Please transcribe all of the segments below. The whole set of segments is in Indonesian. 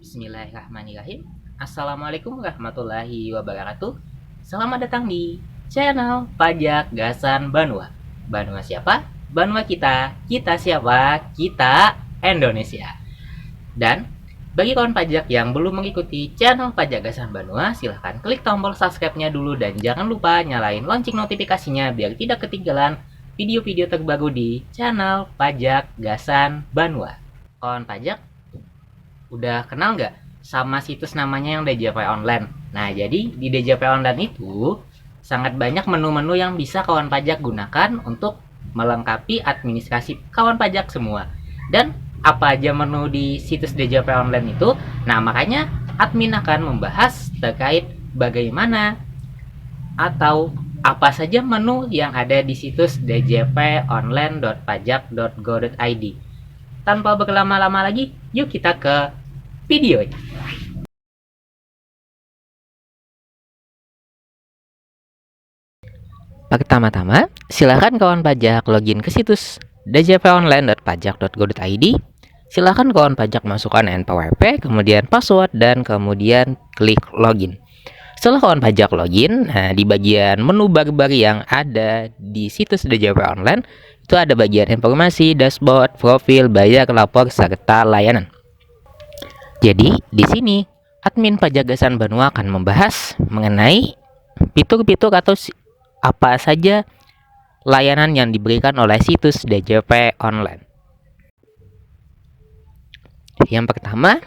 Bismillahirrahmanirrahim. Assalamualaikum warahmatullahi wabarakatuh. Selamat datang di channel Pajak Gasan Banua. Banua siapa? Banua kita. Kita siapa? Kita Indonesia. Dan bagi kawan pajak yang belum mengikuti channel Pajak Gasan Banua, silahkan klik tombol subscribe-nya dulu dan jangan lupa nyalain lonceng notifikasinya biar tidak ketinggalan video-video terbaru di channel Pajak Gasan Banua. Kawan pajak, udah kenal nggak sama situs namanya yang DJP Online? Nah, jadi di DJP Online itu sangat banyak menu-menu yang bisa kawan pajak gunakan untuk melengkapi administrasi kawan pajak semua. Dan apa aja menu di situs DJP Online itu? Nah, makanya admin akan membahas terkait bagaimana atau apa saja menu yang ada di situs djponline.pajak.go.id. Tanpa berlama-lama lagi, yuk kita ke video. Pertama-tama, silakan kawan pajak login ke situs djponline.pajak.go.id. Silakan kawan pajak masukkan NPWP, kemudian password, dan kemudian klik login. Setelah kawan pajak login, nah di bagian menu bar-bar yang ada di situs DJP Online, itu ada bagian informasi, dashboard, profil, bayar, lapor, serta layanan. Jadi, di sini admin Pajak Gasan Banua akan membahas mengenai fitur-fitur atau apa saja layanan yang diberikan oleh situs DJP Online. Yang pertama,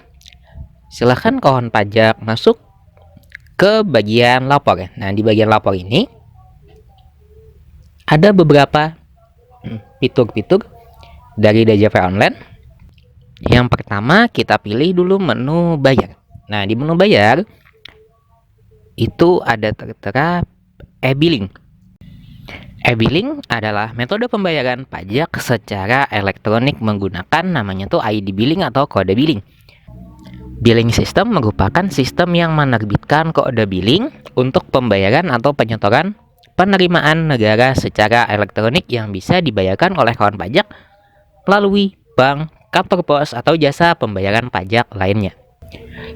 silahkan kawan pajak masuk ke bagian lapor. Nah, di bagian lapor ini ada beberapa fitur-fitur dari DJP Online. Yang pertama, kita pilih dulu menu bayar. Nah, di menu bayar itu ada tertera e-billing. E-billing adalah metode pembayaran pajak secara elektronik menggunakan namanya tuh ID billing atau kode billing. Billing system merupakan sistem yang menerbitkan kode billing untuk pembayaran atau penyetoran penerimaan negara secara elektronik yang bisa dibayarkan oleh kawan pajak melalui bank, kantor pos, atau jasa pembayaran pajak lainnya.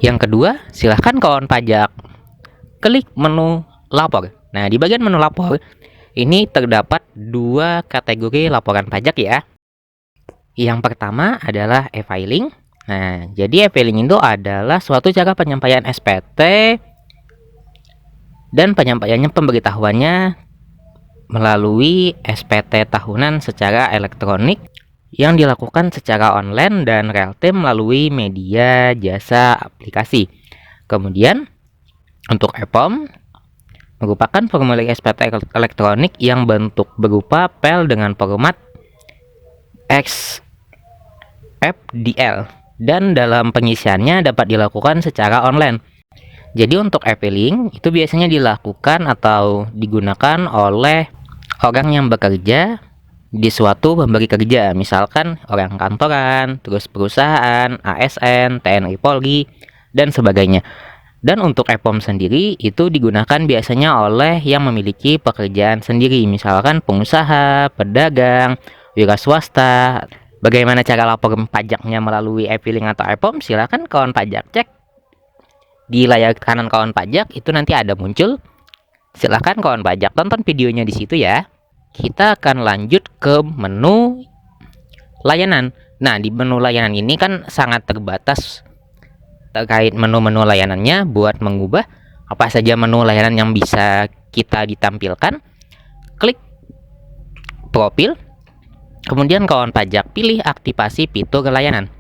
Yang kedua, silahkan kawan pajak klik menu lapor. Nah, di bagian menu lapor ini terdapat dua kategori laporan pajak ya. Yang pertama adalah e-filing. Nah, jadi e-filing itu adalah suatu cara penyampaian SPT dan penyampaiannya pemberitahuannya melalui SPT tahunan secara elektronik yang dilakukan secara online dan real time melalui media jasa aplikasi. Kemudian untuk e-form merupakan formulir SPT elektronik yang bentuk berupa file dengan format XFDL dan dalam pengisiannya dapat dilakukan secara online. Jadi untuk e-filing itu biasanya dilakukan atau digunakan oleh orang yang bekerja di suatu pemberi kerja, misalkan orang kantoran, terus perusahaan, ASN, TNI Polri, dan sebagainya. Dan untuk e-form sendiri itu digunakan biasanya oleh yang memiliki pekerjaan sendiri, misalkan pengusaha, pedagang, wira swasta. Bagaimana cara lapor pajaknya melalui e-filing atau e-form? Silakan kawan pajak cek di layar kanan kawan pajak, itu nanti ada muncul. Silakan kawan pajak tonton videonya di situ ya. Kita akan lanjut ke menu layanan. Nah, di menu layanan ini kan sangat terbatas terkait menu-menu layanannya. Buat mengubah apa saja menu layanan yang bisa kita ditampilkan, klik profil. Kemudian kawan pajak pilih aktivasi fitur layanan.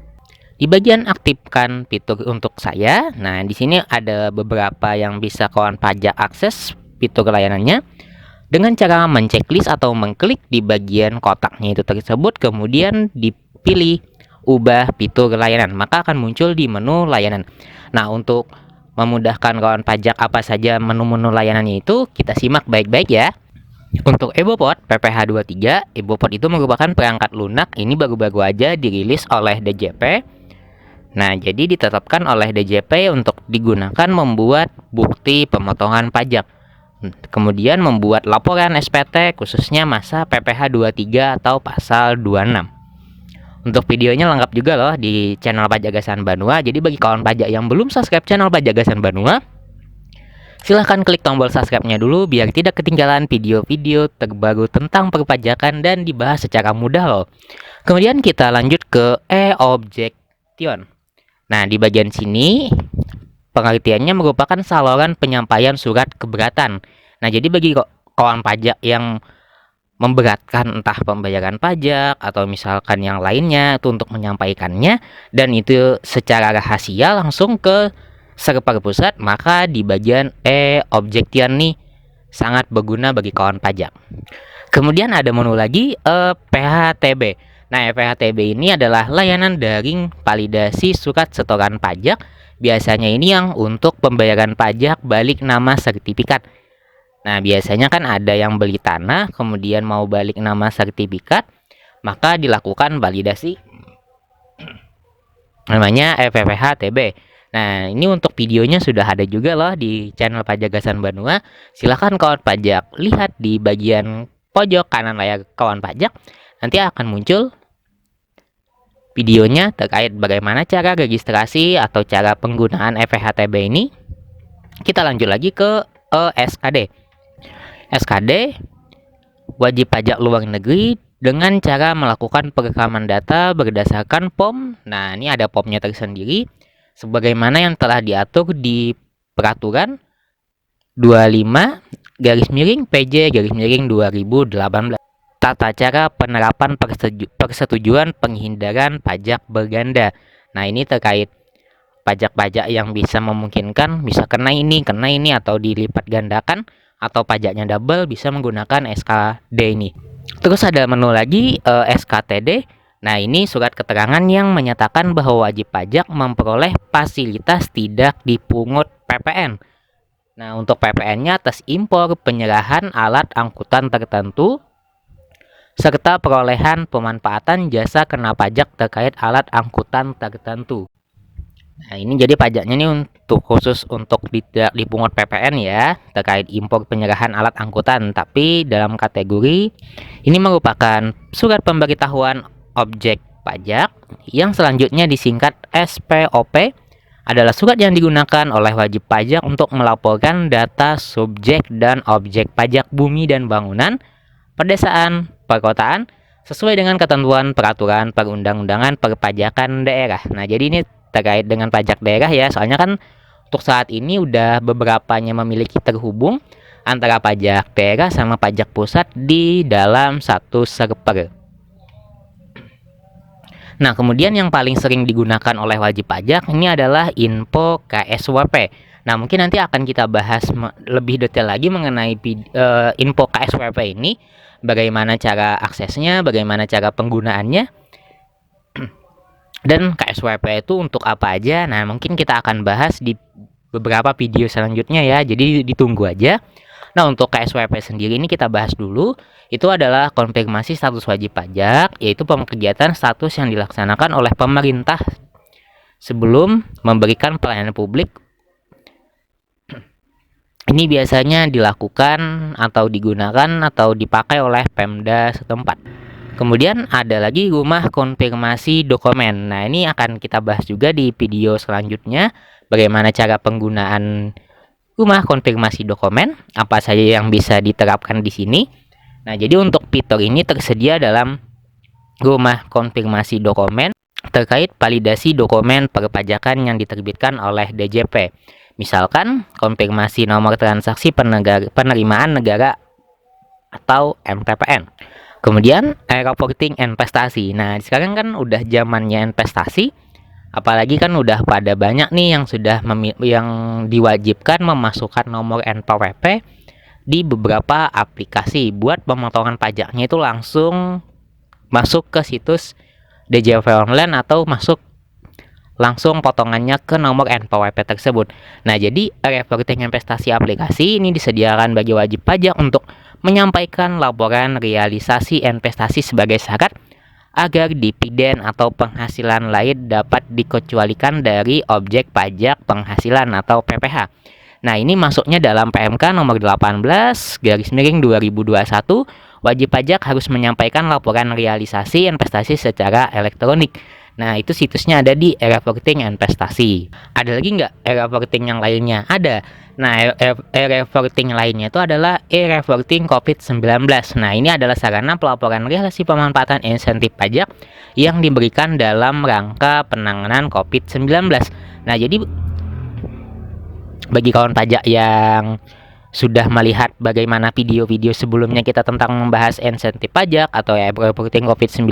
Di bagian aktifkan fitur untuk saya, nah di sini ada beberapa yang bisa kawan pajak akses fitur layanannya dengan cara menceklis atau mengklik di bagian kotaknya itu tersebut, kemudian dipilih ubah fitur layanan, maka akan muncul di menu layanan. Nah, untuk memudahkan kawan pajak apa saja menu-menu layanannya itu, kita simak baik-baik ya. Untuk EBOPOT PPH23, EBOPOT itu merupakan perangkat lunak, ini baru-baru aja dirilis oleh DJP. Nah, jadi ditetapkan oleh DJP untuk digunakan membuat bukti pemotongan pajak. Kemudian membuat laporan SPT khususnya masa PPH 23 atau pasal 26. Untuk videonya lengkap juga loh di channel Pajagasan Banua. Jadi bagi kawan pajak yang belum subscribe channel Pajagasan Banua, silahkan klik tombol subscribe-nya dulu biar tidak ketinggalan video-video terbaru tentang perpajakan dan dibahas secara mudah loh. Kemudian kita lanjut ke e-objection. Nah, di bagian sini pengertiannya merupakan saluran penyampaian surat keberatan. Nah, jadi bagi kawan pajak yang memberatkan entah pembayaran pajak atau misalkan yang lainnya itu untuk menyampaikannya dan itu secara rahasia langsung ke server pusat, maka di bagian e-objection nih sangat berguna bagi kawan pajak. Kemudian ada menu lagi PHTB. Nah, PHTB ini adalah layanan daring validasi surat setoran pajak. Biasanya ini yang untuk pembayaran pajak balik nama sertifikat. Nah, biasanya kan ada yang beli tanah, kemudian mau balik nama sertifikat, maka dilakukan validasi namanya PPHTB. Nah, ini untuk videonya sudah ada juga loh di channel Pajagasan Banua. Silahkan kawan pajak lihat di bagian pojok kanan layar kawan pajak. Nanti akan muncul videonya terkait bagaimana cara registrasi atau cara penggunaan PPHTB ini. Kita lanjut lagi ke SKD. SKD wajib pajak luar negeri dengan cara melakukan perekaman data berdasarkan POM. Nah, ini ada POM-nya tersendiri sebagaimana yang telah diatur di peraturan 25/PJ/2018 tata cara penerapan persetujuan penghindaran pajak berganda. Nah, ini terkait pajak-pajak yang bisa memungkinkan bisa kena ini atau dilipat gandakan atau pajaknya double bisa menggunakan SKD ini. Terus ada menu lagi SKTD. Nah, ini surat keterangan yang menyatakan bahwa wajib pajak memperoleh fasilitas tidak dipungut PPN. Nah, untuk PPN-nya atas impor penyerahan alat angkutan tertentu serta perolehan pemanfaatan jasa kena pajak terkait alat angkutan tertentu. Nah, ini jadi pajaknya ini untuk khusus untuk tidak dipungut PPN ya, terkait impor penyerahan alat angkutan. Tapi dalam kategori ini merupakan surat pemberitahuan objek pajak yang selanjutnya disingkat SPOP, adalah surat yang digunakan oleh wajib pajak untuk melaporkan data subjek dan objek pajak bumi dan bangunan, pedesaan, perkotaan, sesuai dengan ketentuan peraturan perundang-undangan perpajakan daerah. Nah, jadi ini terkait dengan pajak daerah ya, soalnya kan untuk saat ini udah beberapanya memiliki terhubung antara pajak daerah sama pajak pusat di dalam satu server. Nah, kemudian yang paling sering digunakan oleh wajib pajak ini adalah info KSWP. Nah, mungkin nanti akan kita bahas lebih detail lagi mengenai info KSWP ini, bagaimana cara aksesnya, bagaimana cara penggunaannya, dan KSWP itu untuk apa aja. Nah, mungkin kita akan bahas di beberapa video selanjutnya ya, jadi ditunggu aja. Nah, untuk KSWP sendiri ini kita bahas dulu. Itu adalah konfirmasi status wajib pajak, yaitu kegiatan status yang dilaksanakan oleh pemerintah sebelum memberikan pelayanan publik. Ini biasanya dilakukan atau digunakan atau dipakai oleh Pemda setempat. Kemudian ada lagi rumah konfirmasi dokumen. Nah, ini akan kita bahas juga di video selanjutnya, bagaimana cara penggunaan rumah konfirmasi dokumen, apa saja yang bisa diterapkan di sini. Nah, jadi untuk fitur ini tersedia dalam rumah konfirmasi dokumen terkait validasi dokumen perpajakan yang diterbitkan oleh DJP. Misalkan konfirmasi nomor transaksi penerimaan negara atau MTPN. Kemudian reporting investasi. Nah, sekarang kan udah zamannya investasi, apalagi kan udah pada banyak nih yang sudah yang diwajibkan memasukkan nomor NPWP di beberapa aplikasi buat pemotongan pajaknya itu langsung masuk ke situs DJP online atau masuk langsung potongannya ke nomor NPWP tersebut. Nah, jadi reporting investasi aplikasi ini disediakan bagi wajib pajak untuk menyampaikan laporan realisasi investasi sebagai syarat agar dividen atau penghasilan lain dapat dikecualikan dari objek pajak penghasilan atau PPh. Nah, ini masuknya dalam PMK nomor 18/2021 wajib pajak harus menyampaikan laporan realisasi investasi secara elektronik. Nah, itu situsnya ada di e-reporting investasi. Ada lagi nggak e-reporting yang lainnya? Ada. Nah, e-reporting lainnya itu adalah e-reporting COVID-19. Nah, ini adalah sarana pelaporan realisasi pemanfaatan insentif pajak yang diberikan dalam rangka penanganan COVID-19. Nah, jadi bagi kawan pajak yang sudah melihat bagaimana video-video sebelumnya kita tentang membahas insentif pajak atau e-reporting COVID-19,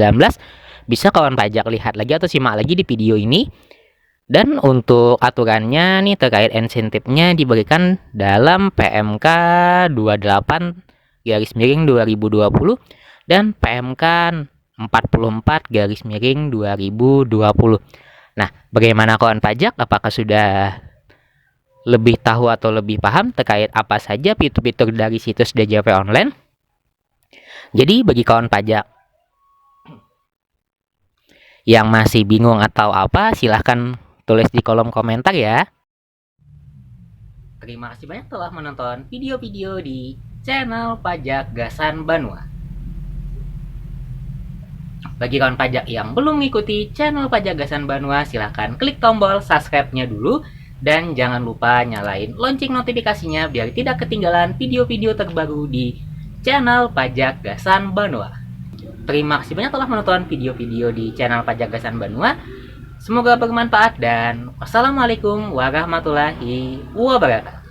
bisa kawan pajak lihat lagi atau simak lagi di video ini. Dan untuk aturannya nih terkait insentifnya diberikan dalam PMK 28/2020 dan PMK 44/2020. Nah, bagaimana kawan pajak? Apakah sudah lebih tahu atau lebih paham terkait apa saja fitur-fitur dari situs DJP Online? Jadi bagi kawan pajak yang masih bingung atau apa, silahkan tulis di kolom komentar ya. Terima kasih banyak telah menonton video-video di channel Pajak Gasan Banua. Bagi kawan pajak yang belum mengikuti channel Pajak Gasan Banua, silahkan klik tombol subscribe-nya dulu. Dan jangan lupa nyalain lonceng notifikasinya biar tidak ketinggalan video-video terbaru di channel Pajak Gasan Banua. Terima kasih banyak telah menonton video-video di channel Pajak Gasan Banua. Semoga bermanfaat dan wassalamualaikum warahmatullahi wabarakatuh.